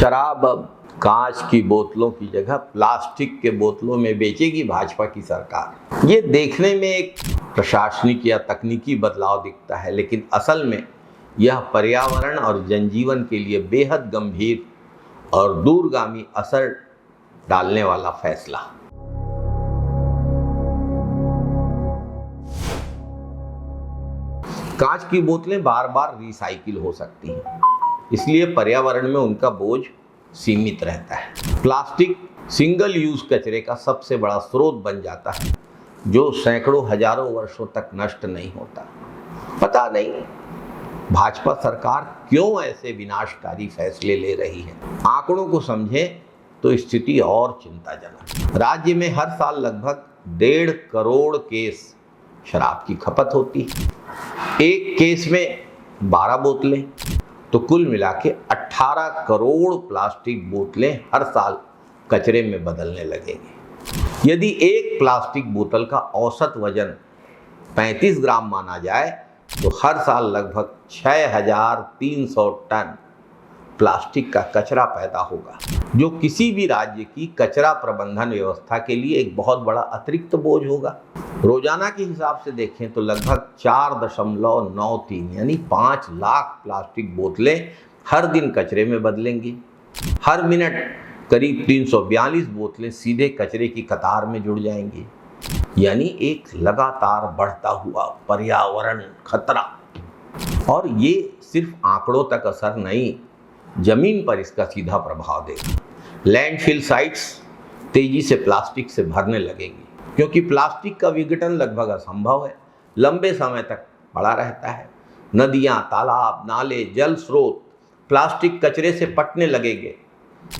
शराब अब कांच की बोतलों की जगह प्लास्टिक के बोतलों में बेचेगी भाजपा की सरकार। ये देखने में एक प्रशासनिक या तकनीकी बदलाव दिखता है, लेकिन असल में यह पर्यावरण और जनजीवन के लिए बेहद गंभीर और दूरगामी असर डालने वाला फैसला। कांच की बोतलें बार बार रिसाइकिल हो सकती हैं, इसलिए पर्यावरण में उनका बोझ सीमित रहता है। प्लास्टिक सिंगल यूज कचरे का सबसे बड़ा स्रोत बन जाता है, जो सैकड़ों हजारों वर्षों तक नष्ट नहीं होता। पता नहीं भाजपा सरकार क्यों ऐसे विनाशकारी फैसले ले रही है। आंकड़ों को समझें तो स्थिति और चिंताजनक। राज्य में हर साल लगभग 1.5 करोड़ केस शराब की खपत होती है। एक केस में 12 बोतलें, तो कुल मिला के 18 करोड़ प्लास्टिक बोतलें हर साल कचरे में बदलने लगेंगे। यदि एक प्लास्टिक बोतल का औसत वजन 35 ग्राम माना जाए तो हर साल लगभग 6,300 टन प्लास्टिक का कचरा पैदा होगा, जो किसी भी राज्य की कचरा प्रबंधन व्यवस्था के लिए एक बहुत बड़ा अतिरिक्त बोझ होगा। रोजाना के हिसाब से देखें तो लगभग 4.93 यानी 5 लाख प्लास्टिक बोतलें हर दिन कचरे में बदलेंगी। हर मिनट करीब 342 बोतलें सीधे कचरे की कतार में जुड़ जाएंगी, यानी एक लगातार बढ़ता हुआ पर्यावरण खतरा। और ये सिर्फ आंकड़ों तक असर नहीं, जमीन पर इसका सीधा प्रभाव देगा। लैंडफिल साइट्स तेजी से प्लास्टिक से भरने लगेंगी, क्योंकि प्लास्टिक का विघटन लगभग असंभव है, लंबे समय तक पड़ा रहता है। नदियां, तालाब, नाले, जल स्रोत प्लास्टिक कचरे से पटने लगेंगे,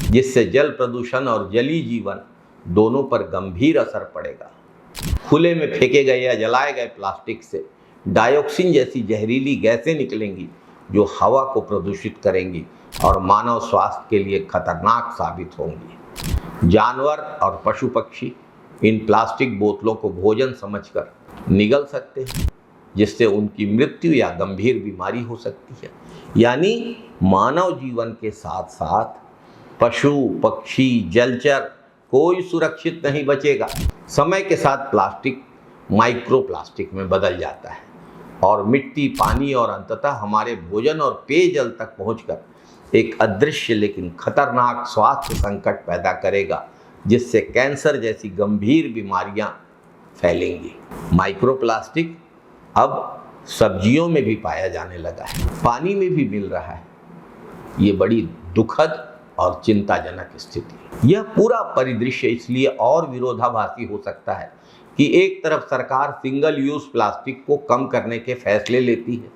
जिससे जल प्रदूषण और जलीय जीवन दोनों पर गंभीर असर पड़ेगा। खुले में फेंके गए या जलाए गए प्लास्टिक से डाइऑक्सिन जैसी जहरीली गैसें निकलेंगी, जो हवा को प्रदूषित करेंगी और मानव स्वास्थ्य के लिए खतरनाक साबित होंगी। जानवर और पशु पक्षी इन प्लास्टिक बोतलों को भोजन समझकर निगल सकते हैं, जिससे उनकी मृत्यु या गंभीर बीमारी हो सकती है। यानी मानव जीवन के साथ साथ पशु पक्षी जलचर कोई सुरक्षित नहीं बचेगा। समय के साथ प्लास्टिक माइक्रो प्लास्टिक में बदल जाता है और मिट्टी, पानी और अंततः हमारे भोजन और पेयजल तक पहुंचकर एक अदृश्य लेकिन खतरनाक स्वास्थ्य संकट पैदा करेगा, जिससे कैंसर जैसी गंभीर बीमारियां फैलेंगी। माइक्रोप्लास्टिक अब सब्जियों में भी पाया जाने लगा है, पानी में भी मिल रहा है। ये बड़ी दुखद और चिंताजनक स्थिति है। यह पूरा परिदृश्य इसलिए और विरोधाभासी हो सकता है कि एक तरफ सरकार सिंगल यूज प्लास्टिक को कम करने के फैसले लेती है,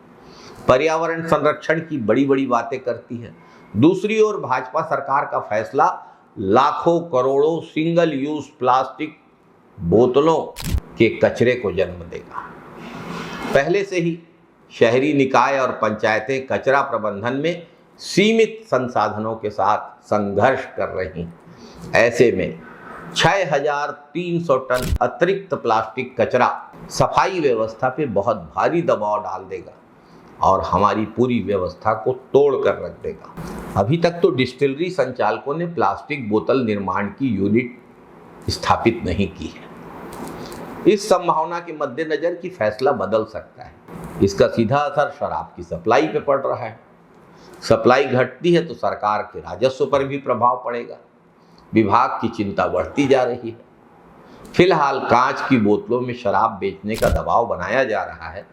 पर्यावरण संरक्षण की बड़ी बड़ी बातें करती है, दूसरी ओर भाजपा सरकार का फैसला लाखों करोड़ों सिंगल यूज प्लास्टिक बोतलों के कचरे को जन्म देगा। पहले से ही शहरी निकाय और पंचायतें कचरा प्रबंधन में सीमित संसाधनों के साथ संघर्ष कर रही हैं। ऐसे में 6,300 टन अतिरिक्त प्लास्टिक कचरा सफाई व्यवस्था पे बहुत भारी दबाव डाल देगा और हमारी पूरी व्यवस्था को तोड़ कर रख देगा। अभी तक तो डिस्टिलरी संचालकों ने प्लास्टिक बोतल निर्माण की यूनिट स्थापित नहीं की है। इस संभावना के मद्देनजर कि फैसला बदल सकता है, इसका सीधा असर शराब की सप्लाई पे पड़ रहा है। सप्लाई घटती है तो सरकार के राजस्व पर भी प्रभाव पड़ेगा। विभाग की चिंता बढ़ती जा रही है। फिलहाल कांच की बोतलों में शराब बेचने का दबाव बनाया जा रहा है,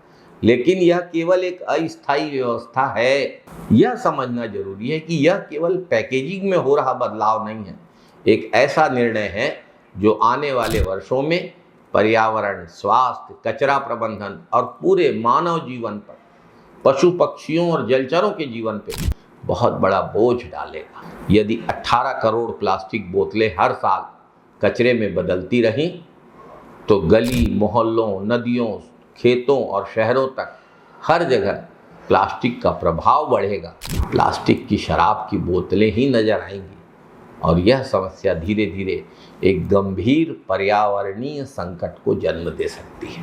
लेकिन यह केवल एक अस्थायी व्यवस्था है। यह समझना जरूरी है कि यह केवल पैकेजिंग में हो रहा बदलाव नहीं है, एक ऐसा निर्णय है जो आने वाले वर्षों में पर्यावरण, स्वास्थ्य, कचरा प्रबंधन और पूरे मानव जीवन पर, पशु पक्षियों और जलचरों के जीवन पर बहुत बड़ा बोझ डालेगा। यदि 18 करोड़ प्लास्टिक बोतलें हर साल कचरे में बदलती रहीं तो गली, मोहल्लों, नदियों, खेतों और शहरों तक हर जगह प्लास्टिक का प्रभाव बढ़ेगा। प्लास्टिक की शराब की बोतलें ही नजर आएंगी और यह समस्या धीरे धीरे एक गंभीर पर्यावरणीय संकट को जन्म दे सकती है।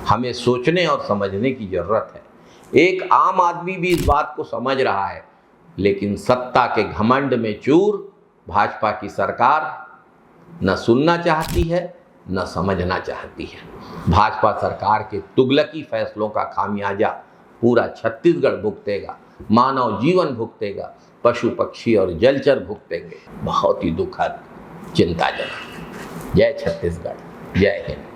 हमें सोचने और समझने की जरूरत है। एक आम आदमी भी इस बात को समझ रहा है लेकिन सत्ता के घमंड में चूर भाजपा की सरकार न सुनना चाहती है न समझना चाहती है। भाजपा सरकार के तुगलकी फैसलों का खामियाजा पूरा छत्तीसगढ़ भुगतेगा, मानव जीवन भुगतेगा, पशु पक्षी और जलचर भुगतेंगे। बहुत ही दुखद, चिंताजनक। जय छत्तीसगढ़, जय हिंद।